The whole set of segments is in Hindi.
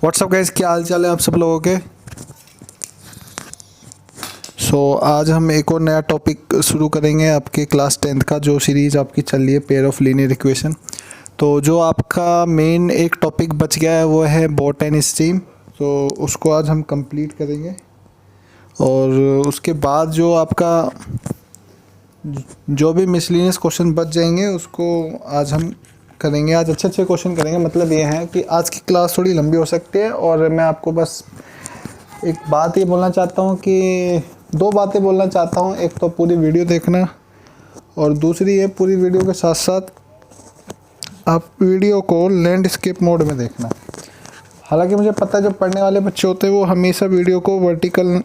व्हाट्सअप गाइस, क्या हाल चाल है आप सब लोगों के। आज हम एक और नया टॉपिक शुरू करेंगे आपके क्लास 10th का, जो सीरीज़ आपकी चल रही है पेयर ऑफ लीनियर इक्वेशन। तो जो आपका मेन एक टॉपिक बच गया है वो है बोट एंड स्ट्रीम। तो उसको आज हम कंप्लीट करेंगे और उसके बाद जो आपका जो भी मिसलिनियस क्वेश्चन बच जाएंगे उसको आज हम करेंगे। आज अच्छे क्वेश्चन करेंगे। मतलब ये है कि आज की क्लास थोड़ी लंबी हो सकती है और मैं आपको बस एक बात ये बोलना चाहता हूँ कि दो बातें बोलना चाहता हूँ। एक तो पूरी वीडियो देखना और दूसरी है पूरी वीडियो के साथ साथ आप वीडियो को लैंडस्केप मोड में देखना। हालांकि मुझे पता है जो पढ़ने वाले बच्चे होते हैं वो हमेशा वीडियो को वर्टिकल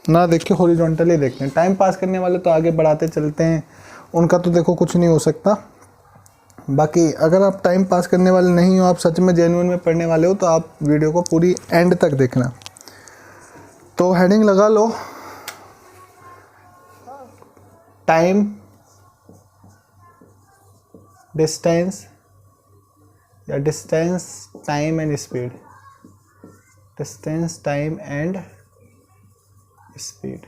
ना देख के हॉरिजॉन्टली देखते हैं। टाइम पास करने वाले तो आगे बढ़ाते चलते हैं, उनका तो देखो कुछ नहीं हो सकता। बाकी अगर आप टाइम पास करने वाले नहीं हो, आप सच में जेन्युइन में पढ़ने वाले हो, तो आप वीडियो को पूरी एंड तक देखना। तो हेडिंग लगा लो, टाइम, डिस्टेंस या distance, time and speed. Distance, time and speed.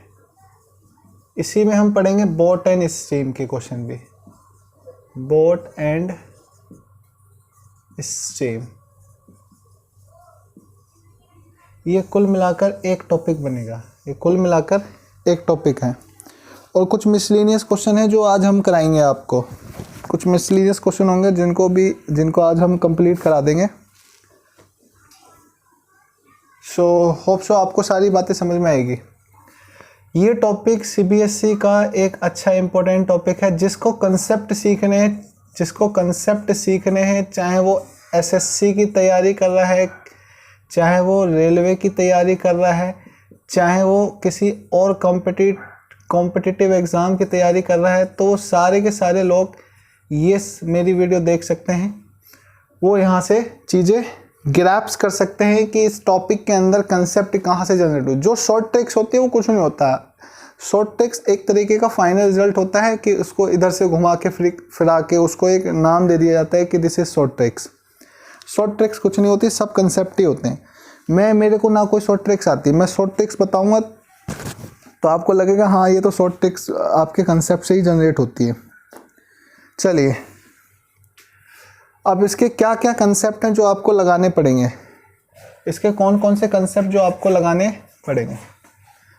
इसी में हम पढ़ेंगे बोट एंड स्ट्रीम के क्वेश्चन भी। बोट एंड स्ट्रीम, ये कुल मिलाकर एक टॉपिक बनेगा। ये कुल मिलाकर एक टॉपिक है और कुछ मिसलिनियस क्वेश्चन है जो आज हम कराएंगे आपको। कुछ मिसलिनियस क्वेश्चन होंगे जिनको आज हम कंप्लीट करा देंगे। होप सो आपको सारी बातें समझ में आएगी। ये टॉपिक सीबीएसई का एक अच्छा इंपॉर्टेंट टॉपिक है। जिसको कंसेप्ट सीखने हैं, चाहे वो एसएससी की तैयारी कर रहा है, चाहे वो रेलवे की तैयारी कर रहा है, चाहे वो किसी और कॉम्पिटिटिव एग्ज़ाम की तैयारी कर रहा है, तो वो सारे के सारे लोग ये मेरी वीडियो देख सकते हैं। वो यहाँ से चीज़ें ग्रैप्स कर सकते हैं कि इस टॉपिक के अंदर कंसेप्ट कहाँ से जनरेट हो। जो शॉर्ट ट्रिक्स होती है वो कुछ नहीं होता। शॉर्ट ट्रिक्स एक तरीके का फाइनल रिजल्ट होता है कि उसको इधर से घुमा के फिरा के उसको एक नाम दे दिया जाता है कि this is short tricks. Short tricks कुछ नहीं होती, सब कंसेप्ट ही होते हैं। मेरे को ना कोई शॉर्ट ट्रिक्स आती। मैं शॉर्ट ट्रिक्स बताऊँगा तो आपको लगेगा हाँ ये तो शॉर्ट ट्रिक्स आपके कंसेप्ट से ही जनरेट होती है। चलिए, अब इसके क्या क्या कंसेप्ट हैं जो आपको लगाने पड़ेंगे। इसके कौन कौन से कंसेप्ट जो आपको लगाने पड़ेंगे।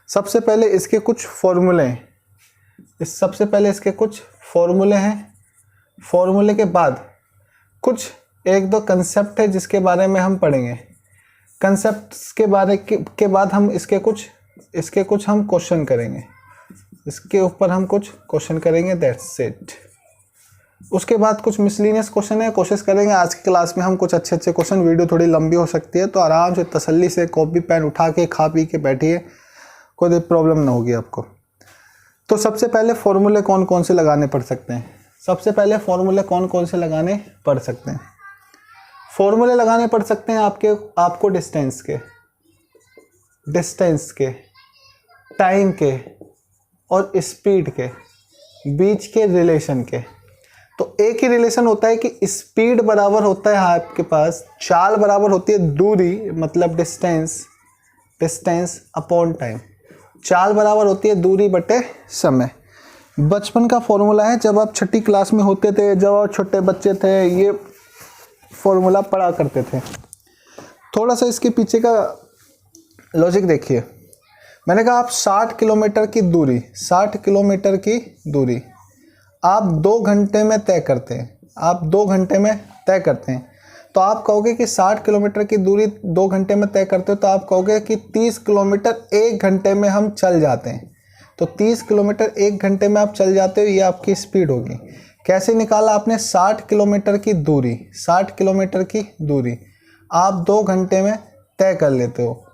सबसे पहले इसके कुछ फॉर्मूले हैं। सबसे पहले इसके कुछ फॉर्मूले हैं। फॉर्मूले के बाद कुछ एक दो कंसेप्ट है जिसके बारे में हम पढ़ेंगे। कंसेप्ट्स के बारे के बाद हम इसके कुछ हम क्वेश्चन करेंगे। इसके ऊपर हम कुछ क्वेश्चन करेंगे, दैट्स इट। उसके बाद कुछ मिसलिनियस क्वेश्चन है, कोशिश करेंगे आज की क्लास में हम कुछ अच्छे क्वेश्चन। वीडियो थोड़ी लंबी हो सकती है तो आराम से तसल्ली से कॉपी पेन उठा के खा पी के बैठिए, कोई प्रॉब्लम ना होगी आपको। तो सबसे पहले फॉर्मूले कौन कौन से लगाने पड़ सकते हैं। फॉर्मूले लगाने पड़ सकते हैं आपको डिस्टेंस के, टाइम के और स्पीड के बीच के रिलेशन के। तो एक ही रिलेशन होता है कि स्पीड बराबर होता है आपके पास, चाल बराबर होती है दूरी, मतलब डिस्टेंस अपॉन टाइम। चाल बराबर होती है दूरी बटे समय। बचपन का फॉर्मूला है, जब आप छठी क्लास में होते थे, जब आप छोटे बच्चे थे, ये फॉर्मूला पढ़ा करते थे। थोड़ा सा इसके पीछे का लॉजिक देखिए। मैंने कहा आप 60 किलोमीटर की दूरी आप 2 घंटे में तय करते हैं। तो आप कहोगे कि 60 किलोमीटर की दूरी 2 घंटे में तय करते हो, तो आप कहोगे कि 30 किलोमीटर 1 घंटे में हम चल जाते हैं। तो 30 किलोमीटर 1 घंटे में आप चल जाते हो, ये आपकी स्पीड होगी। कैसे निकाला आपने 60 किलोमीटर की दूरी आप 2 घंटे में तय कर लेते हो,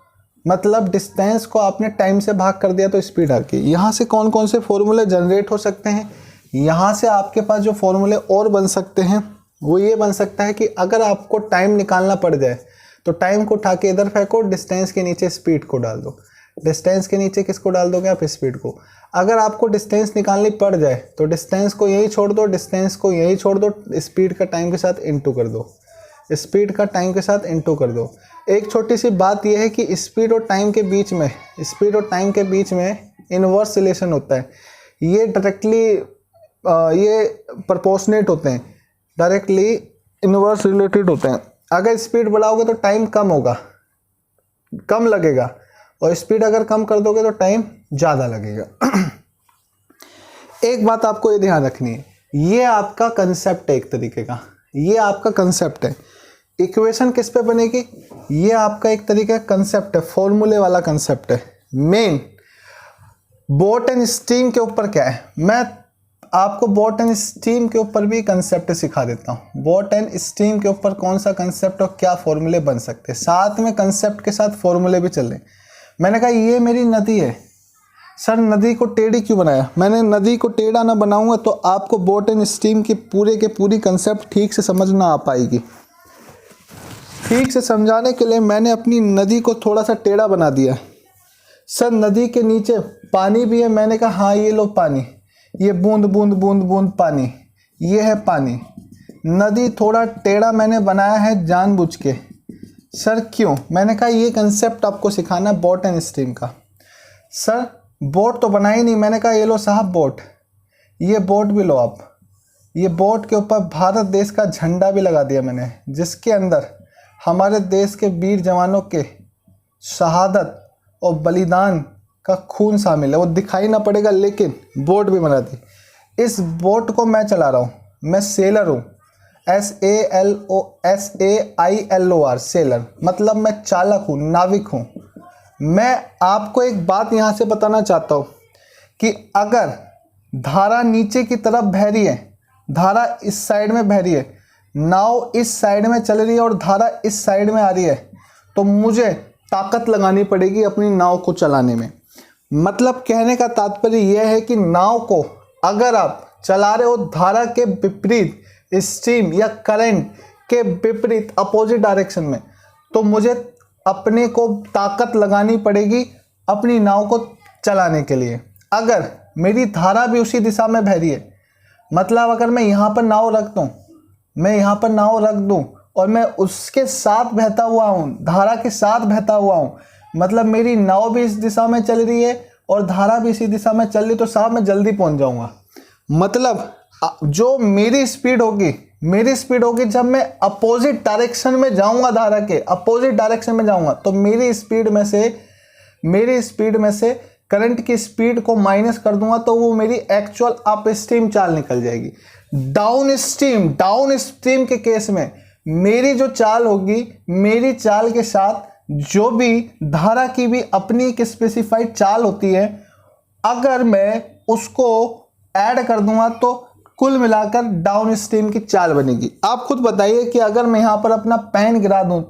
मतलब डिस्टेंस को आपने टाइम से भाग कर दिया तो स्पीड आ गई। यहाँ से कौन कौन से फॉर्मूले जनरेट हो सकते हैं। यहाँ से आपके पास जो फॉर्मूले और बन सकते हैं वो ये बन सकता है कि अगर आपको टाइम निकालना पड़ जाए तो टाइम को उठा के इधर फेंको, डिस्टेंस के नीचे स्पीड को डाल दो। डिस्टेंस के नीचे किसको डाल दोगे आप, स्पीड को। अगर आपको डिस्टेंस निकालनी पड़ जाए तो डिस्टेंस को यही छोड़ दो, स्पीड का टाइम के साथ इनटू कर दो। स्पीड का टाइम के साथ इनटू कर दो। एक छोटी सी बात यह है कि स्पीड और टाइम के बीच में इनवर्स रिलेशन होता है। ये डायरेक्टली ये प्रोपोर्शनेट होते हैं, डायरेक्टली इनवर्स रिलेटेड होते हैं। अगर स्पीड बढ़ाओगे तो टाइम कम होगा, कम लगेगा, और स्पीड अगर कम कर दोगे तो टाइम ज़्यादा लगेगा। एक बात आपको ये ध्यान रखनी है, ये आपका कंसेप्ट है, एक तरीके का ये आपका कंसेप्ट है। इक्वेशन किस पे बनेगी? ये आपका एक तरीके का कंसेप्ट है, फॉर्मूले वाला कंसेप्ट है। मेन बोट एंड स्टीम के ऊपर क्या है, मैं आपको बोट एंड स्टीम के ऊपर भी कंसेप्ट सिखा देता हूँ। बोट एंड स्टीम के ऊपर कौन सा कंसेप्ट और क्या फॉर्मूले बन सकते हैं, साथ में कंसेप्ट के साथ फॉर्मूले भी चल रहे। मैंने कहा ये मेरी नदी है, सर नदी को टेढ़ी क्यों बनाया? मैंने नदी को टेढ़ा ना बनाऊंगा तो आपको बोट एंड स्टीम की पूरे के पूरी कंसेप्ट ठीक से समझ ना आ पाएगी। ठीक से समझाने के लिए मैंने अपनी नदी को थोड़ा सा टेढ़ा बना दिया। सर नदी के नीचे पानी भी है, मैंने कहा हाँ ये लो पानी, ये बूंद बूंद बूंद बूंद पानी, ये है पानी। नदी थोड़ा टेढ़ा मैंने बनाया है जानबूझ के। सर क्यों? मैंने कहा ये कंसेप्ट आपको सिखाना है बोट एंड स्टीम का। सर बोट तो बना ही नहीं। मैंने कहा ये लो साहब बोट, ये बोट भी लो आप। ये बोट के ऊपर भारत देश का झंडा भी लगा दिया मैंने, जिसके अंदर हमारे देश के वीर जवानों के शहादत और बलिदान का खून शामिल है। वो दिखाई ना पड़ेगा लेकिन बोट भी बना दी। इस बोट को मैं चला रहा हूँ, मैं सेलर हूँ, SAILOR सेलर, मतलब मैं चालक हूँ, नाविक हूँ। मैं आपको एक बात यहाँ से बताना चाहता हूँ कि अगर धारा नीचे की तरफ बह रही है, धारा इस साइड में बह रही है, नाव इस साइड में चल रही है और धारा इस साइड में आ रही है, तो मुझे ताकत लगानी पड़ेगी अपनी नाव को चलाने में। मतलब कहने का तात्पर्य यह है कि नाव को अगर आप चला रहे हो धारा के विपरीत, स्ट्रीम या करंट के विपरीत अपोजिट डायरेक्शन में, तो मुझे अपने को ताकत लगानी पड़ेगी अपनी नाव को चलाने के लिए। अगर मेरी धारा भी उसी दिशा में बह रही है, मतलब अगर मैं यहाँ पर नाव रख दूँ, और मैं उसके साथ बहता हुआ हूँ, धारा के साथ बहता हुआ हूँ, मतलब मेरी नाव भी इस दिशा में चल रही है और धारा भी इसी दिशा में चल रही, तो साहब मैं जल्दी पहुँच जाऊँगा। मतलब जो मेरी स्पीड होगी जब मैं अपोजिट डायरेक्शन में जाऊंगा, धारा के अपोजिट डायरेक्शन में जाऊंगा, तो मेरी स्पीड में से करंट की स्पीड को माइनस कर दूंगा, तो वो मेरी एक्चुअल अप स्ट्रीम चाल निकल जाएगी। डाउन स्ट्रीम के केस में मेरी जो चाल होगी, मेरी चाल के साथ जो भी धारा की भी अपनी एक स्पेसिफाइड चाल होती है, अगर मैं उसको ऐड कर दूंगा तो कुल मिलाकर डाउन स्ट्रीम की चाल बनेगी। आप खुद बताइए कि अगर मैं यहाँ पर अपना पेन गिरा दूँ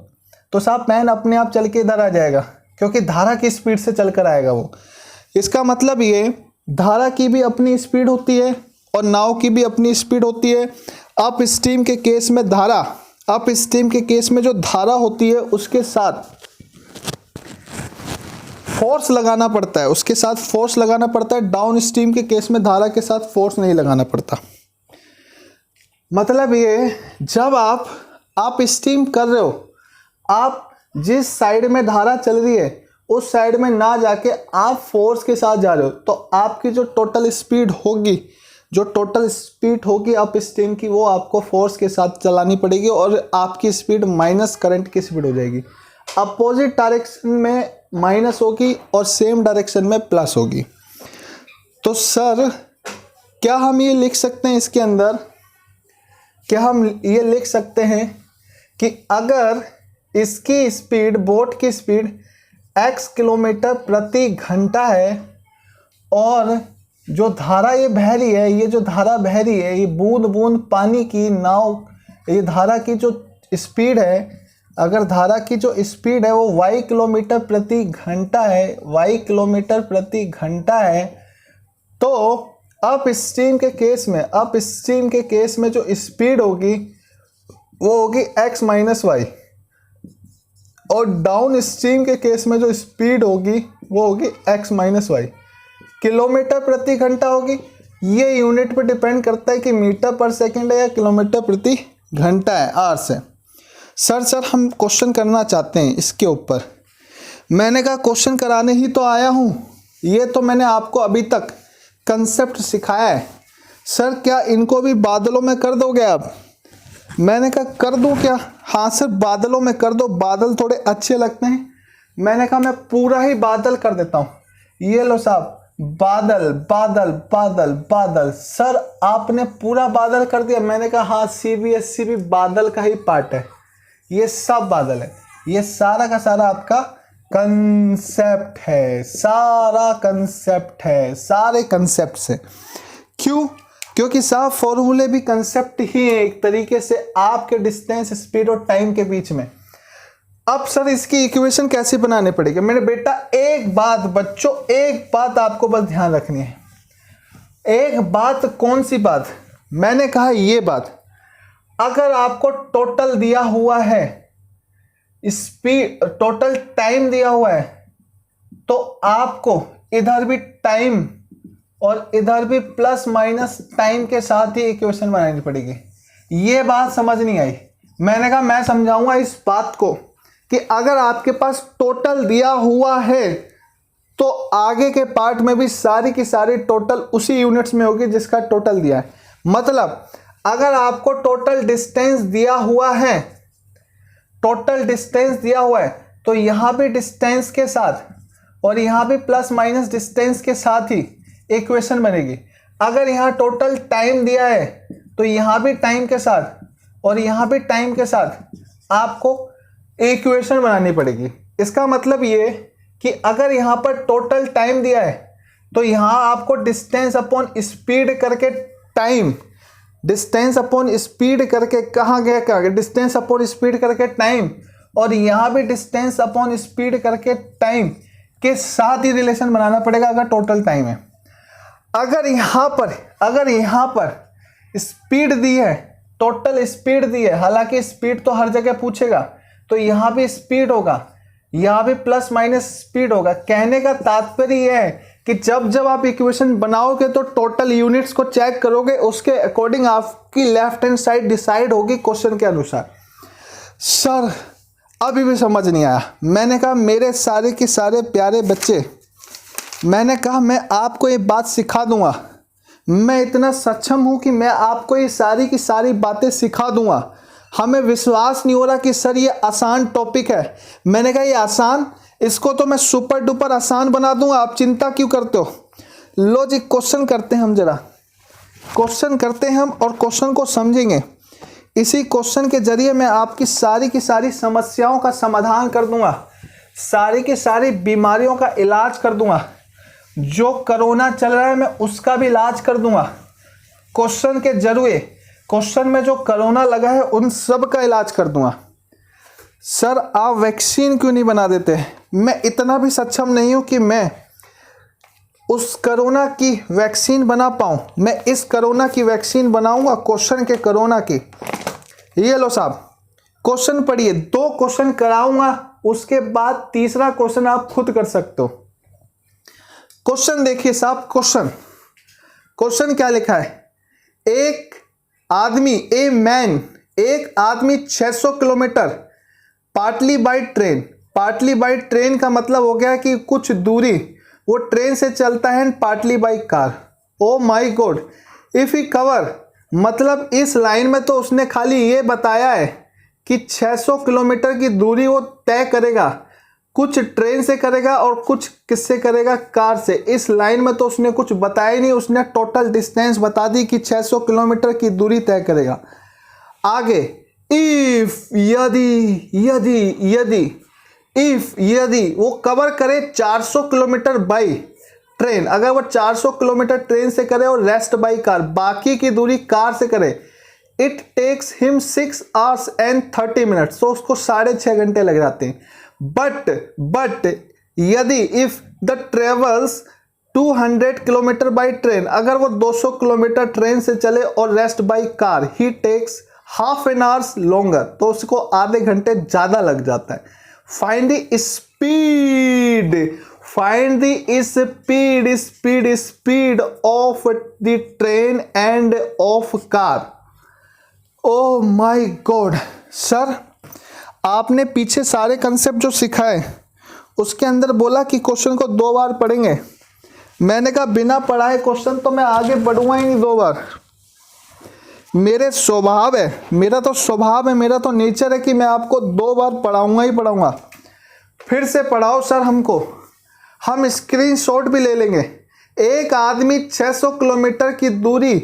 तो साहब पेन अपने आप चल के इधर आ जाएगा, क्योंकि धारा की स्पीड से चलकर आएगा वो। इसका मतलब ये धारा की भी अपनी स्पीड होती है और नाव की भी अपनी स्पीड होती है। अप स्ट्रीम के केस में जो धारा होती है उसके साथ फोर्स लगाना पड़ता है, डाउन स्ट्रीम के केस में धारा के साथ फोर्स नहीं लगाना पड़ता। मतलब ये जब आप स्ट्रीम कर रहे हो, आप जिस साइड में धारा चल रही है उस साइड में ना जाके आप फोर्स के साथ जा रहे हो, तो आपकी जो टोटल स्पीड होगी अप स्ट्रीम की, वो आपको फोर्स के साथ चलानी पड़ेगी और आपकी स्पीड माइनस करंट की स्पीड हो जाएगी। अपोजिट डायरेक्शन में माइनस होगी और सेम डायरेक्शन में प्लस होगी। तो सर क्या हम ये लिख सकते हैं इसके अंदर, कि अगर इसकी स्पीड, बोट की स्पीड x किलोमीटर प्रति घंटा है और जो धारा ये बह रही है, ये बूंद बूंद पानी की नाव, ये धारा की जो स्पीड है, अगर धारा की जो स्पीड है वो y किलोमीटर प्रति घंटा है, तो अप स्ट्रीम के केस में जो स्पीड होगी वो होगी x माइनस वाई, और डाउन स्ट्रीम के केस में जो स्पीड होगी वो होगी x माइनस वाई। किलोमीटर प्रति घंटा होगी, ये यूनिट पे डिपेंड करता है कि मीटर पर सेकंड है या किलोमीटर प्रति घंटा है, आर से। सर हम क्वेश्चन करना चाहते हैं इसके ऊपर। मैंने कहा क्वेश्चन कराने ही तो आया हूँ, ये तो मैंने आपको अभी तक कंसेप्ट सिखाया है। सर क्या इनको भी बादलों में कर दोगे आप? मैंने कहा कर दूं क्या? हाँ सर बादलों में कर दो, बादल थोड़े अच्छे लगते हैं। मैंने कहा मैं पूरा ही बादल कर देता हूँ। ये लो साहब, बादल बादल बादल बादल। सर आपने पूरा बादल कर दिया। मैंने कहा हाँ, CBSE भी बादल का ही पार्ट है, ये सब बादल है। ये सारा का सारा आपका कंसेप्ट है, सारा कंसेप्ट है, सारे कंसेप्ट से। क्यों? क्योंकि साहब फॉर्मूले भी कंसेप्ट ही है एक तरीके से आपके डिस्टेंस, स्पीड और टाइम के बीच में। अब सर इसकी इक्वेशन कैसे बनाने पड़ेगी? मेरे बेटा एक बात बच्चों, एक बात आपको बस ध्यान रखनी है। एक बात, कौन सी बात? मैंने कहा ये बात, अगर आपको टोटल दिया हुआ है स्पीड, टोटल टाइम दिया हुआ है, तो आपको इधर भी टाइम और इधर भी प्लस माइनस टाइम के साथ ही इक्वेशन बनानी पड़ेगी। ये बात समझ नहीं आई। मैंने कहा मैं समझाऊंगा इस बात को कि अगर आपके पास टोटल दिया हुआ है तो आगे के पार्ट में भी सारी की सारी टोटल उसी यूनिट्स में होगी जिसका टोटल दिया है। मतलब अगर आपको टोटल डिस्टेंस दिया हुआ है, टोटल डिस्टेंस दिया हुआ है, तो यहां भी डिस्टेंस के साथ और यहां भी प्लस माइनस डिस्टेंस के साथ ही इक्वेशन बनेगी। अगर यहां टोटल टाइम दिया है तो यहां भी टाइम के साथ और यहां भी टाइम के साथ आपको इक्वेशन बनानी पड़ेगी। इसका मतलब ये कि अगर यहां पर टोटल टाइम दिया है तो यहां आपको डिस्टेंस अपॉन स्पीड करके टाइम, डिस्टेंस अपॉन स्पीड करके कहाँ गया, डिस्टेंस अपॉन स्पीड करके टाइम, और यहां भी डिस्टेंस अपॉन स्पीड करके टाइम के साथ ही रिलेशन बनाना पड़ेगा अगर टोटल टाइम है। अगर यहां पर स्पीड दी है, टोटल स्पीड दी है, हालांकि स्पीड तो हर जगह पूछेगा, तो यहां भी स्पीड होगा, यहां भी प्लस माइनस स्पीड होगा। कहने का तात्पर्य यह है कि जब जब आप इक्वेशन बनाओगे तो टोटल यूनिट्स को चेक करोगे, उसके अकॉर्डिंग आपकी लेफ्ट हैंड साइड डिसाइड होगी क्वेश्चन के अनुसार। सर अभी भी समझ नहीं आया। मैंने कहा मेरे सारे के सारे प्यारे बच्चे, मैंने कहा मैं आपको ये बात सिखा दूंगा। मैं इतना सक्षम हूं कि मैं आपको ये सारी की सारी बातें सिखा दूंगा। हमें विश्वास नहीं हो रहा कि सर ये आसान टॉपिक है। मैंने कहा ये आसान, इसको तो मैं सुपर डुपर आसान बना दूंगा, आप चिंता क्यों करते हो? लो जी क्वेश्चन करते हैं हम, जरा क्वेश्चन करते हैं हम और क्वेश्चन को समझेंगे। इसी क्वेश्चन के जरिए मैं आपकी सारी की सारी समस्याओं का समाधान कर दूंगा, सारी की सारी बीमारियों का इलाज कर दूंगा। जो कोरोना चल रहा है मैं उसका भी इलाज कर दूंगा क्वेश्चन के जरिए। क्वेश्चन में जो कोरोना लगा है उन सब का इलाज कर दूंगा। सर आप वैक्सीन क्यों नहीं बना देते? मैं इतना भी सक्षम नहीं हूं कि मैं उस कोरोना की वैक्सीन बना पाऊं। मैं इस कोरोना की वैक्सीन बनाऊंगा, क्वेश्चन के कोरोना की। ये लो साहब क्वेश्चन पढ़िए, 2 क्वेश्चन कराऊंगा, उसके बाद तीसरा क्वेश्चन आप खुद कर सकते हो। क्वेश्चन देखिए साहब, क्वेश्चन क्या लिखा है? एक आदमी, एक आदमी 600 kilometre partly by train, partly by train का मतलब हो गया कि कुछ दूरी वो ट्रेन से चलता है, partly by car. Oh my god, if he cover, मतलब इस लाइन में तो उसने खाली ये बताया है कि 600 किलोमीटर की दूरी वो तय करेगा, कुछ ट्रेन से करेगा और कुछ किससे करेगा, कार से। इस लाइन में तो उसने कुछ बताया ही नहीं, उसने टोटल डिस्टेंस बता दी कि 600 किलोमीटर की दूरी तय करेगा। आगे इफ, यदि वो कवर करे 400 किलोमीटर बाई ट्रेन, अगर वो 400 किलोमीटर ट्रेन से करे और रेस्ट बाई कार, बाकी की दूरी कार से करे, it takes him 6 hours and 30 minutes, तो उसको 6.5 घंटे लग जाते हैं। बट यदि if the travels 200 kilometre by train, अगर वो 200 किलोमीटर ट्रेन से चले और rest by car, he takes half an hours longer, तो उसको आधे घंटे ज्यादा लग जाता है। Find the speed, find the speed of the train and of car. Oh my god sir, आपने पीछे सारे कंसेप्ट जो सिखाए उसके अंदर बोला कि क्वेश्चन को 2 बार पढ़ेंगे। मैंने कहा बिना पढ़ाए क्वेश्चन तो मैं आगे बढ़ूंगा ही नहीं 2 बार। मेरा तो स्वभाव है, मेरा तो नेचर है कि मैं आपको 2 बार पढ़ाऊंगा ही पढ़ाऊंगा। फिर से पढ़ाओ सर हमको, हम स्क्रीनशॉट भी ले लेंगे। एक आदमी 600 किलोमीटर की दूरी,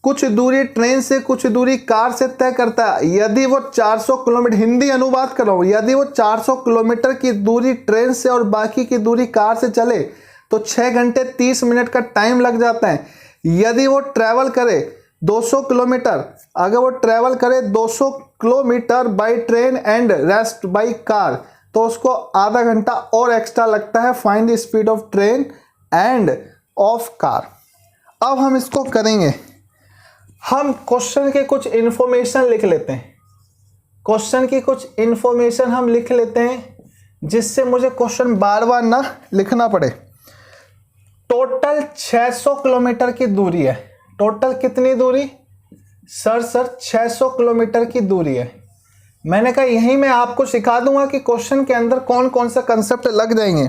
कुछ दूरी ट्रेन से कुछ दूरी कार से तय करता है। यदि वो 400 किलोमीटर, हिंदी अनुवाद कर रहा हूँ, यदि वो 400 किलोमीटर की दूरी ट्रेन से और बाकी की दूरी कार से चले तो 6 घंटे 30 मिनट का टाइम लग जाता है। यदि वो ट्रैवल करे 200 किलोमीटर, अगर वो ट्रैवल करे 200 kilometre by train and rest by car, तो उसको आधा घंटा और एक्स्ट्रा लगता है। Find the speed of train and of car. अब हम इसको करेंगे, हम क्वेश्चन के कुछ इंफॉर्मेशन लिख लेते हैं। क्वेश्चन की कुछ इंफॉर्मेशन हम लिख लेते हैं जिससे मुझे क्वेश्चन बार बार ना लिखना पड़े। टोटल 600 किलोमीटर की दूरी है। टोटल कितनी दूरी सर? 600 किलोमीटर की दूरी है। मैंने कहा यही मैं आपको सिखा दूंगा कि क्वेश्चन के अंदर कौन कौन सा कंसेप्ट लग जाएंगे।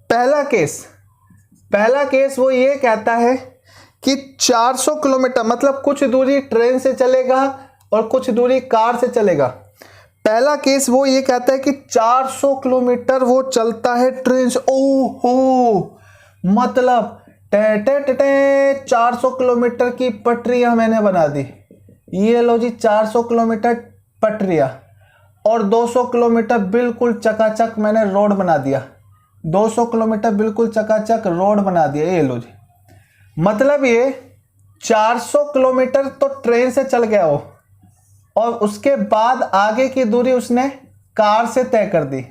पहला केस वो ये कहता है कि 400 किलोमीटर मतलब कुछ दूरी ट्रेन से चलेगा और कुछ दूरी कार से चलेगा। पहला केस वो ये कहता है कि 400 किलोमीटर वो चलता है ट्रेन से। ओहो, मतलब 400 किलोमीटर की पटरियां मैंने बना दी। ये लो जी 400 किलोमीटर पटरियां और 200 किलोमीटर बिल्कुल चकाचक मैंने रोड बना दिया। 200 किलोमीटर बिल्कुल चकाचक रोड बना दिया। ये लो जी, मतलब ये 400 किलोमीटर तो ट्रेन से चल गया वो, और उसके बाद आगे की दूरी उसने कार से तय कर दी।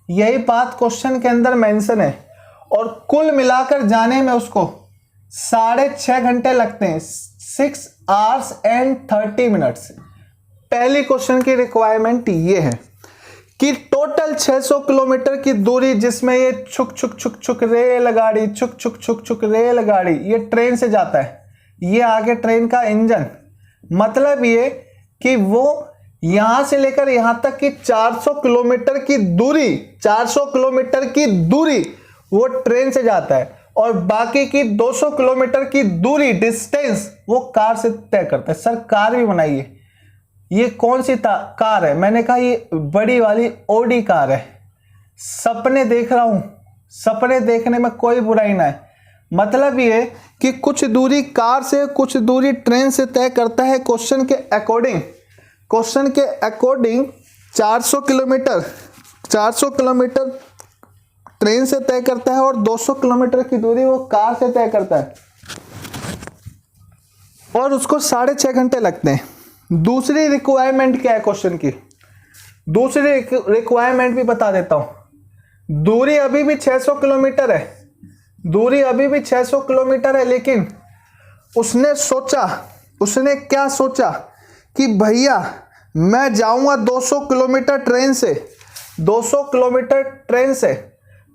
यही बात क्वेश्चन के अंदर मेंशन है। और कुल मिलाकर जाने में उसको 6.5 घंटे लगते हैं, 6 hours and 30 minutes। पहली क्वेश्चन की रिक्वायरमेंट ये है कि टोटल 600 किलोमीटर की दूरी जिसमें ये छुक छुक छुक छुक रेलगाड़ी, छुक छुक छुक छुक रेलगाड़ी, ये ट्रेन से जाता है। ये आगे ट्रेन का इंजन, मतलब ये कि वो यहां से लेकर यहां तक की 400 किलोमीटर की दूरी, 400 किलोमीटर की दूरी वो ट्रेन से जाता है, और बाकी की 200 किलोमीटर की दूरी डिस्टेंस वो कार से तय करता है। सर कार भी बनाइए। ये कौन सी कार है? मैंने कहा ये बड़ी वाली ओडी कार है। सपने देख रहा हूं, सपने देखने में कोई बुराई ना है। मतलब ये कि कुछ दूरी कार से कुछ दूरी ट्रेन से तय करता है। क्वेश्चन के अकॉर्डिंग 400 किलोमीटर ट्रेन से तय करता है और 200 किलोमीटर की दूरी वो कार से तय करता है, और उसको 6.5 घंटे लगते हैं। दूसरी रिक्वायरमेंट क्या है क्वेश्चन की? दूसरी रिक्वायरमेंट भी बता देता हूं। दूरी अभी भी 600 किलोमीटर है, दूरी अभी भी 600 किलोमीटर है, लेकिन उसने क्या सोचा कि भैया मैं जाऊंगा 200 किलोमीटर ट्रेन से। 200 किलोमीटर ट्रेन से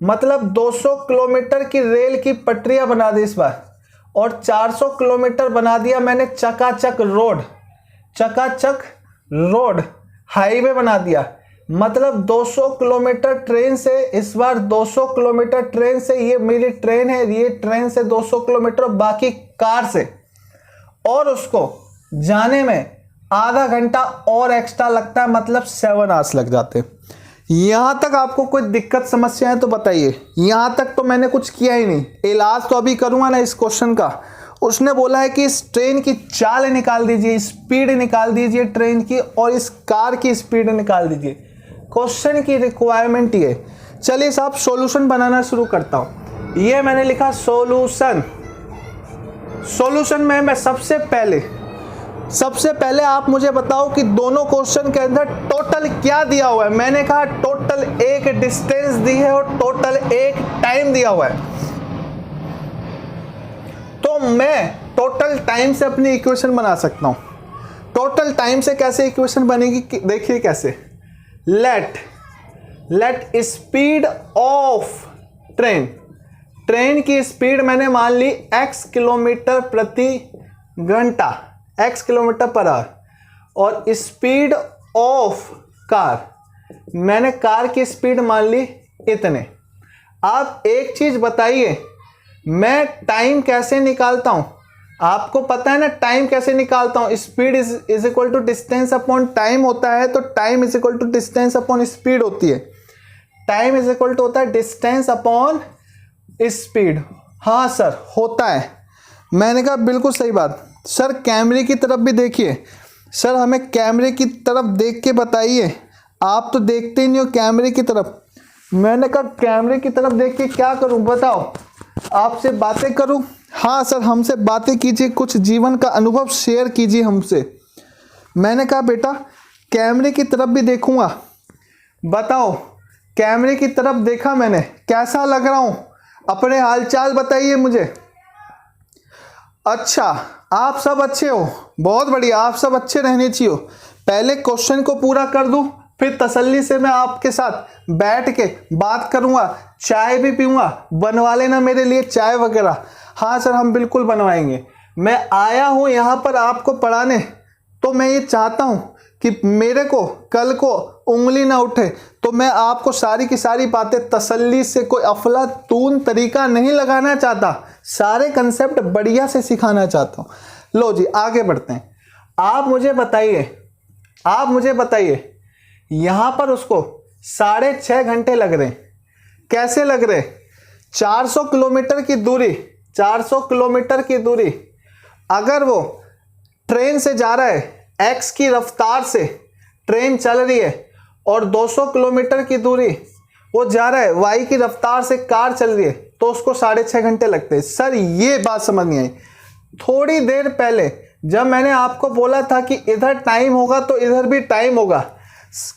मतलब 200 किलोमीटर की रेल की पटरियां बना दी इस बार, और 400 किलोमीटर बना दिया मैंने चकाचक रोड हाईवे बना दिया। मतलब 200 किलोमीटर ट्रेन से, इस बार 200 किलोमीटर ट्रेन से, ये मेरी ट्रेन है, ये ट्रेन से 200 किलोमीटर बाकी कार से, और उसको जाने में आधा घंटा और एक्स्ट्रा लगता है, मतलब 7 hours लग जाते हैं। यहां तक आपको कोई दिक्कत समस्या है तो बताइए। यहां तक तो मैंने कुछ किया ही नहीं, इलाज तो अभी करूंगा ना इस क्वेश्चन का। उसने बोला है कि इस ट्रेन की चाल निकाल दीजिए, स्पीड निकाल दीजिए ट्रेन की, और इस कार की स्पीड निकाल दीजिए। क्वेश्चन की रिक्वायरमेंट ये। चलिए साहब सॉल्यूशन बनाना शुरू करता हूं। ये मैंने लिखा सॉल्यूशन में मैं सबसे पहले आप मुझे बताओ कि दोनों क्वेश्चन के अंदर टोटल क्या दिया हुआ है। मैंने कहा टोटल एक डिस्टेंस दी है और टोटल एक टाइम दिया हुआ है, तो मैं टोटल टाइम से अपनी इक्वेशन बना सकता हूं। टोटल टाइम से कैसे इक्वेशन बनेगी देखिए कैसे। लेट स्पीड ऑफ ट्रेन की स्पीड मैंने मान ली x किलोमीटर प्रति घंटा, x किलोमीटर पर आवर, और स्पीड ऑफ मैंने कार की स्पीड मान ली इतने। आप एक चीज बताइए, मैं टाइम कैसे निकालता हूं? आपको पता है ना टाइम कैसे निकालता हूं? Speed is equal to distance upon time होता है, तो time is equal to distance upon speed होती है। टाइम इज इक्वल टू होता है डिस्टेंस अपॉन स्पीड। हाँ सर होता है। मैंने कहा बिल्कुल सही बात। सर कैमरे की तरफ भी देखिए। सर हमें कैमरे की तरफ देख के बताइए, आप तो देखते ही नहीं हो कैमरे की तरफ। मैंने कहा कैमरे की तरफ देख के क्या करूं बताओ? आपसे बातें करूं? हाँ सर हमसे बातें कीजिए, कुछ जीवन का अनुभव शेयर कीजिए हमसे। मैंने कहा बेटा कैमरे की तरफ भी देखूंगा। बताओ कैमरे की तरफ देखा मैंने, कैसा लग रहा हूं? अपने हालचाल बताइए मुझे। अच्छा आप सब अच्छे हो, बहुत बढ़िया, आप सब अच्छे रहने चाहिए। पहले क्वेश्चन को पूरा कर दूं, फिर तसल्ली से मैं आपके साथ बैठ के बात करूंगा, चाय भी पीऊंगा। बनवा लेना मेरे लिए चाय वगैरह। हाँ सर हम बिल्कुल बनवाएंगे। मैं आया हूं यहां पर आपको पढ़ाने, तो मैं ये चाहता हूं कि मेरे को कल को उंगली ना उठे, तो मैं आपको सारी की सारी बातें तसल्ली से, कोई अफलातून तरीका नहीं लगाना चाहता, सारे कंसेप्ट बढ़िया से सिखाना चाहता हूं। लो जी आगे बढ़ते हैं। आप मुझे बताइए यहां पर उसको 6.5 घंटे लग रहे हैं। कैसे लग रहे? 400 किलोमीटर की दूरी, 400 किलोमीटर की दूरी अगर वो ट्रेन से जा रहा है, एक्स की रफ्तार से ट्रेन चल रही है, और 200 किलोमीटर की दूरी वो जा रहा है, वाई की रफ्तार से कार चल रही है, तो उसको 6.5 घंटे लगते हैं। सर ये बात समझ नहीं आई। थोड़ी देर पहले जब मैंने आपको बोला था कि इधर टाइम होगा तो इधर भी टाइम होगा,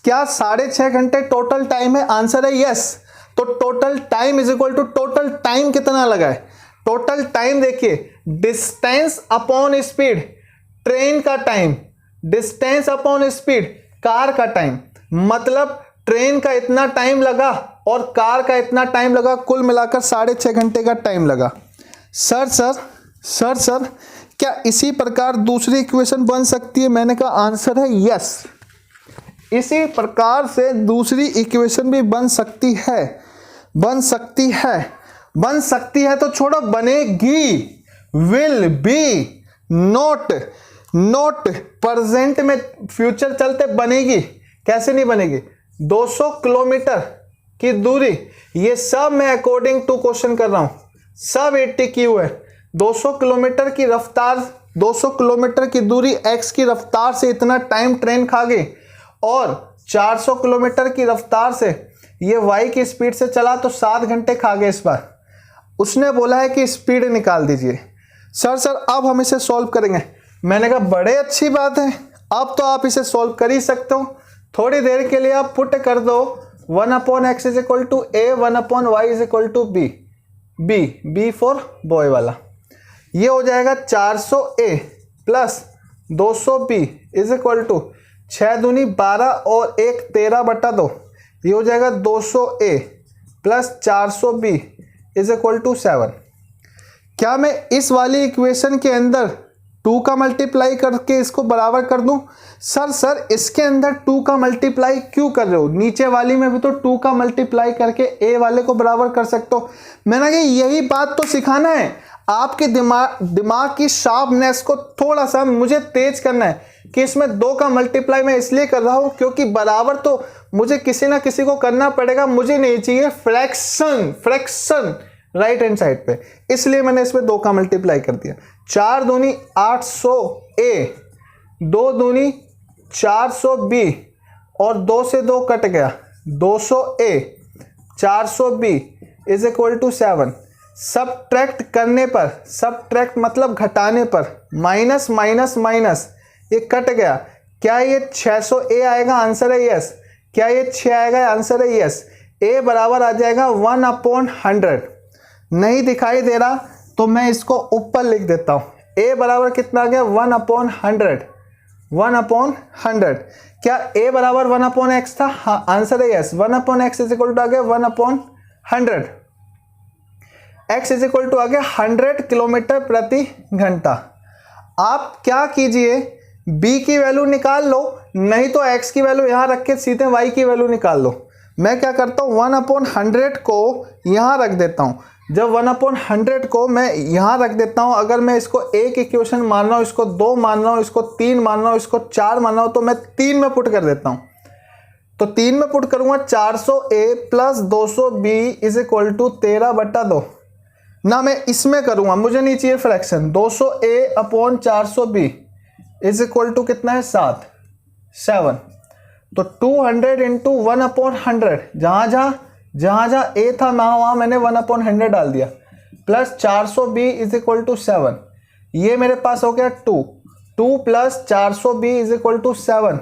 क्या 6.5 घंटे टोटल टाइम है? आंसर है यस। तो total time is equal to total time कितना लगा है? टोटल टाइम देखिए, डिस्टेंस अपॉन स्पीड, ट्रेन का time, distance upon speed, car का टाइम। मतलब ट्रेन का इतना टाइम लगा और कार का इतना टाइम लगा, कुल मिलाकर 6.5 घंटे का टाइम लगा। सर क्या इसी प्रकार दूसरी इक्वेशन बन सकती है? मैंने कहा आंसर है यस, इसी प्रकार से दूसरी इक्वेशन भी बन सकती है तो छोड़ो, बनेगी। विल बी, नोट प्रेजेंट में फ्यूचर चलते बनेगी। कैसे नहीं बनेगी? 200 किलोमीटर की दूरी, ये सब मैं अकॉर्डिंग टू क्वेश्चन कर रहा हूं, सब ATQ है। 200 किलोमीटर की रफ्तार, 200 किलोमीटर की दूरी एक्स की रफ्तार से इतना टाइम ट्रेन खा गई, और 400 किलोमीटर की रफ्तार से ये वाई की स्पीड से चला तो 7 घंटे खा गए इस बार। उसने बोला है कि स्पीड निकाल दीजिए। सर अब हम इसे सॉल्व करेंगे। मैंने कहा बड़े अच्छी बात है, अब तो आप इसे सॉल्व कर ही सकते हो। थोड़ी देर के लिए आप पुट कर दो 1/x is equal to a, 1/y is equal to b for boy वाला। ये हो जाएगा 400a plus 200b is equal to 6 दूनी 12 और 1 13/2। ये हो जाएगा 200a plus 400b is equal to 7। क्या मैं इस वाली इक्वेशन के अंदर 2 का मल्टीप्लाई करके इसको बराबर कर दूं? सर इसके अंदर 2 का मल्टीप्लाई क्यों कर रहे हो? नीचे वाली में भी तो 2 का मल्टीप्लाई करके ए वाले को बराबर कर सकते हो। मैंने कहा यही बात तो सिखाना है, आपके दिमाग की शार्पनेस को थोड़ा सा मुझे तेज करना है कि इसमें 2 का मल्टीप्लाई मैं इसलिए कर रहा हूं क्योंकि बराबर तो मुझे किसी ना किसी को करना पड़ेगा, मुझे नहीं चाहिए फ्रैक्शन राइट हैंड साइड पे, इसलिए मैंने इसमें 2 का मल्टीप्लाई कर दिया। 4 दूनी 800a, 2 दूनी 400b और 2 से 2 कट गया, 200a 400b is equal to 7। Subtract करने पर, सबट्रैक्ट मतलब घटाने पर, माइनस माइनस माइनस ये कट गया। क्या ये 600a आएगा? आंसर है यस। क्या ये 6 आएगा? आंसर है यस। a बराबर आ जाएगा 1/100। नहीं दिखाई दे रहा तो मैं इसको ऊपर लिख देता हूं। a बराबर कितना आ गया? 1/100, 1/100। क्या a बराबर 1/x था? हाँ आंसर है yes. 1/x is equal to आ गया 1/100। x इज इक्वल टू आ गया 100 किलोमीटर प्रति घंटा। आप क्या कीजिए, b की वैल्यू निकाल लो, नहीं तो x की वैल्यू यहाँ रख के सीधे y की वैल्यू निकाल लो। मैं क्या करता हूँ 1/100 को यहाँ रख देता हूँ। जब 1/100 को मैं यहाँ रख देता हूँ, अगर मैं इसको एक इक्वेशन मान रहा हूँ, इसको 2 मान रहा हूँ, इसको 3 मान रहा हूँ, इसको 4 मान रहा हूँ, तो मैं 3 में पुट कर देता हूँ। तो 3 में पुट करूँगा 400a plus 200b is equal to 13/2 ना। मैं इसमें करूँगा, मुझे नहीं चाहिए fraction. 200a/400b is equal to कितना है 7। तो 200 इंटू 1/100, जहाँ a था वहाँ मैंने 1/100 डाल दिया, plus 400b is equal to 7। ये मेरे पास हो गया 2 plus 400b is equal to 7।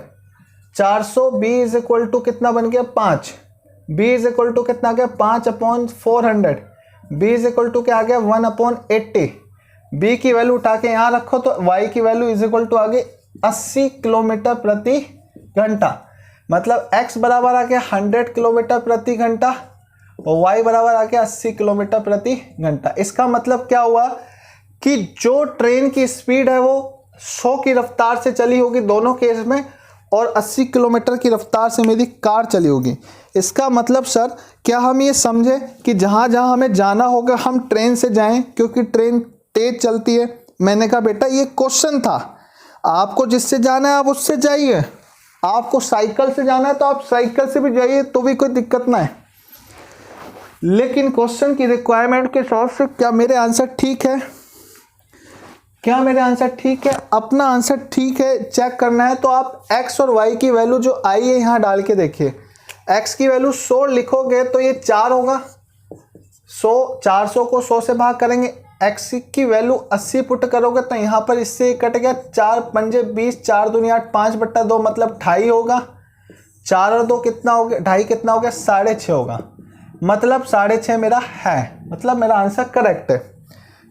400b is equal to कितना बन गया 5। b इज इक्वल टू कितना आ गया 5/400। b इज इक्वल टू क्या आ गया 1/80। b की वैल्यू उठा के यहाँ रखो तो y की वैल्यू इज इक्वल टू आ गई 80 किलोमीटर प्रति घंटा। मतलब x बराबर आ गया 100 किलोमीटर प्रति घंटा और y बराबर आ गया 80 किलोमीटर प्रति घंटा। इसका मतलब क्या हुआ कि जो ट्रेन की स्पीड है वो 100 की रफ्तार से चली होगी दोनों केस में, और 80 किलोमीटर की रफ्तार से मेरी कार चली होगी। इसका मतलब सर क्या हम ये समझे कि जहाँ जहाँ हमें जाना होगा हम ट्रेन से जाएं, क्योंकि ट्रेन तेज चलती है। मैंने कहा बेटा ये क्वेश्चन था, आपको जिससे जाना है आप उससे जाइए, आपको साइकिल से जाना है तो आप साइकिल से भी जाइए, तो भी कोई दिक्कत ना है। लेकिन क्वेश्चन की रिक्वायरमेंट के हिसाब से क्या मेरे आंसर ठीक है? क्या मेरे आंसर ठीक है? अपना आंसर ठीक है चेक करना है तो आप x और y की वैल्यू जो आई है यहाँ डाल के देखिए। x की वैल्यू 100 लिखोगे तो ये 4 होगा, 400 को 100 से भाग करेंगे। x की वैल्यू 80 पुट करोगे तो यहाँ पर इससे कट गया 4 पंजे 20, 4 दूनी 8, 5/2 मतलब 2.5 होगा। 4 और 2 कितना हो गया, 2.5 कितना हो गया 6.5 होगा। मतलब 6.5 मेरा है, मतलब मेरा आंसर करेक्ट है।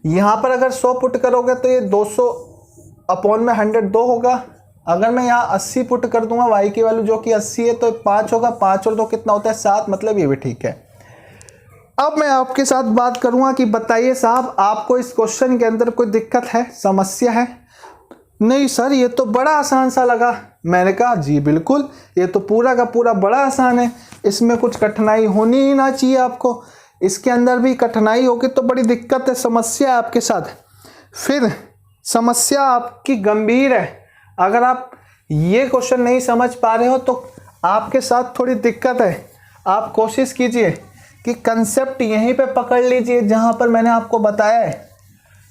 यहाँ पर अगर 100 पुट करोगे तो ये 200/100 होगा। अगर मैं यहाँ 80 पुट कर दूंगा y की वैल्यू जो कि 80 है तो 5 होगा। 5 और 2 कितना होता है 7, मतलब ये भी ठीक है। अब मैं आपके साथ बात करूंगा कि बताइए साहब आपको इस क्वेश्चन के अंदर कोई दिक्कत है, समस्या है? नहीं सर ये तो बड़ा आसान सा लगा। मैंने कहा जी बिल्कुल, ये तो पूरा का पूरा बड़ा आसान है, इसमें कुछ कठिनाई होनी ही ना चाहिए आपको। इसके अंदर भी कठिनाई होगी तो बड़ी दिक्कत है, समस्या है आपके साथ। फिर समस्या आपकी गंभीर है। अगर आप ये क्वेश्चन नहीं समझ पा रहे हो तो आपके साथ थोड़ी दिक्कत है। आप कोशिश कीजिए कि कंसेप्ट यहीं पे पकड़ लीजिए जहां पर मैंने आपको बताया है।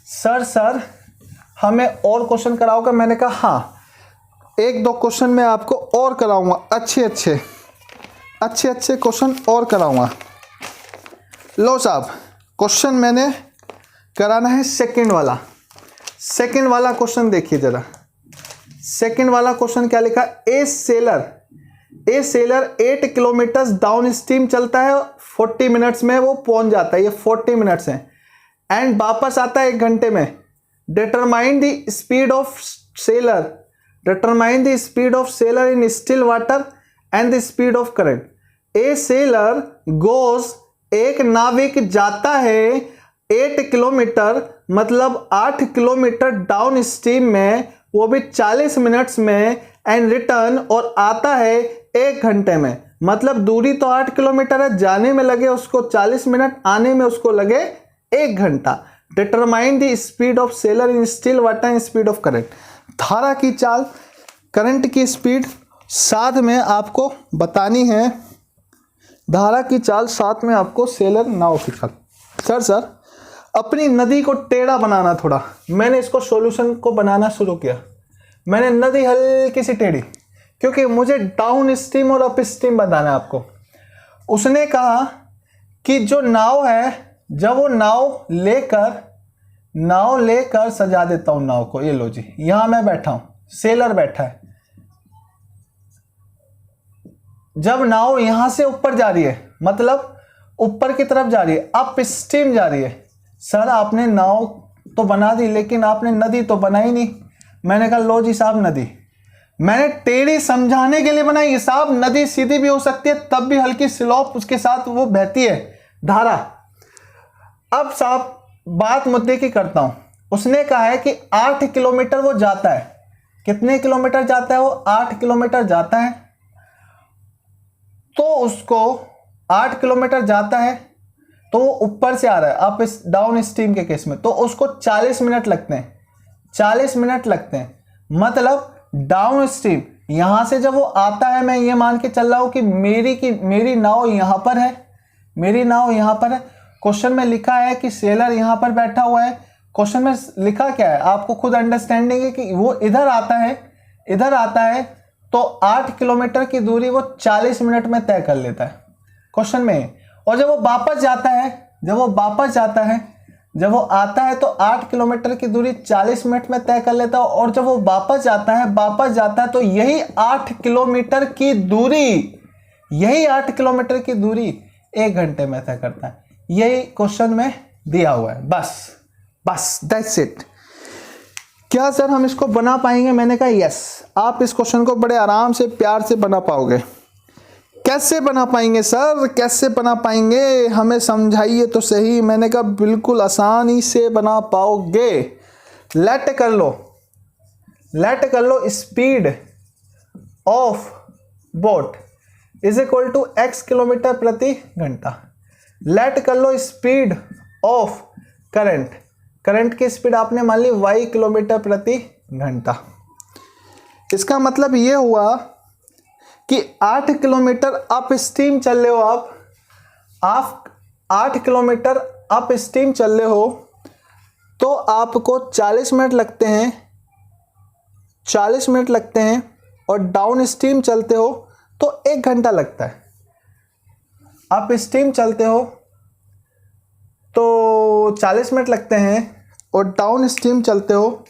सर हमें और क्वेश्चन कराओगे? मैंने कहा हाँ, 1-2 क्वेश्चन मैं आपको और कराऊंगा, अच्छे क्वेश्चन और कराऊंगा। लो साहब क्वेश्चन मैंने कराना है सेकंड वाला क्वेश्चन देखिए जरा। सेकंड वाला क्वेश्चन क्या लिखा? ए सेलर 8 किलोमीटर डाउन स्ट्रीम चलता है, 40 मिनट्स में वो पहुंच जाता है, ये 40 मिनट्स है, एंड वापस आता है 1 घंटे में। Determine the speed of seller in still water and the speed of current. A seller goes, एक नाविक जाता है 8 किलोमीटर मतलब 8 किलोमीटर डाउन स्ट्रीम में, वो भी 40 मिनट्स में, एंड रिटर्न और आता है 1 घंटे में। मतलब दूरी तो 8 किलोमीटर है, जाने में लगे उसको 40 मिनट, आने में उसको लगे 1 घंटा। Determine the speed of seller in still water and speed of current. धारा की चाल, करंट की स्पीड साथ में आपको बतानी है। धारा की चाल साथ में आपको सेलर नाव की चाल। सर अपनी नदी को टेढ़ा बनाना थोड़ा। मैंने इसको सॉल्यूशन को बनाना शुरू किया, मैंने नदी हल्की सी टेढ़ी, क्योंकि मुझे डाउन स्ट्रीम और अप स्ट्रीम बताना है आपको। उसने कहा कि जो नाव है, जब वो नाव लेकर सजा देता हूं नाव को, ये लो जी, यहां मैं बैठा हूं, सेलर बैठा है। जब नाव यहां से ऊपर जा रही है, मतलब ऊपर की तरफ जा रही है, अप स्ट्रीम जा रही है। सर आपने नाव तो बना दी लेकिन आपने नदी तो बनाई नहीं। मैंने कहा लो जी साहब नदी, मैंने टेढ़ी समझाने के लिए बनाई है साहब। नदी सीधी भी हो सकती है, तब भी हल्की स्लोप उसके साथ वो बहती है धारा। अब साहब बात मुद्दे की करता हूं। उसने कहा है कि 8 किलोमीटर वो जाता है, कितने किलोमीटर जाता है वो? 8 किलोमीटर जाता है। तो उसको 8 किलोमीटर जाता है तो वो ऊपर से आ रहा है, अप डाउन स्ट्रीम के केस में, तो उसको 40 मिनट लगते हैं। 40 मिनट लगते हैं, मतलब डाउन स्ट्रीम यहां से जब वो आता है, मैं ये मान के चल रहा हूं कि मेरी नाव यहां पर है, मेरी नाव यहां पर है। क्वेश्चन में लिखा है कि सेलर यहां पर बैठा हुआ है। क्वेश्चन में लिखा क्या है आपको खुद अंडरस्टैंडिंग है कि वो इधर आता है तो 8 किलोमीटर की दूरी वो 40 मिनट में तय कर लेता है क्वेश्चन में। और जब वो वापस जाता है, जब वो आता है तो 8 किलोमीटर की दूरी 40 मिनट में तय कर लेता है। और जब वो वापस जाता है तो यही 8 किलोमीटर की दूरी 1 घंटे में तय करता है। यही क्वेश्चन में दिया हुआ है। बस दैट्स इट। क्या सर हम इसको बना पाएंगे? मैंने कहा यस, आप इस क्वेश्चन को बड़े आराम से प्यार से बना पाओगे। कैसे बना पाएंगे सर, कैसे बना पाएंगे, हमें समझाइए तो सही। मैंने कहा बिल्कुल आसानी से बना पाओगे। लेट कर लो speed of boat is equal to x kilometre प्रति घंटा। लेट कर लो स्पीड ऑफ करंट की स्पीड आपने मान ली y किलोमीटर प्रति घंटा। इसका मतलब ये हुआ कि 8 किलोमीटर अप स्ट्रीम चल रहे हो आप 8 किलोमीटर अप स्ट्रीम चल रहे हो तो आपको 40 मिनट लगते हैं और डाउन स्ट्रीम चलते हो तो 1 घंटा लगता है। अप स्ट्रीम चलते हो तो 40 मिनट लगते हैं और डाउन स्ट्रीम चलते हो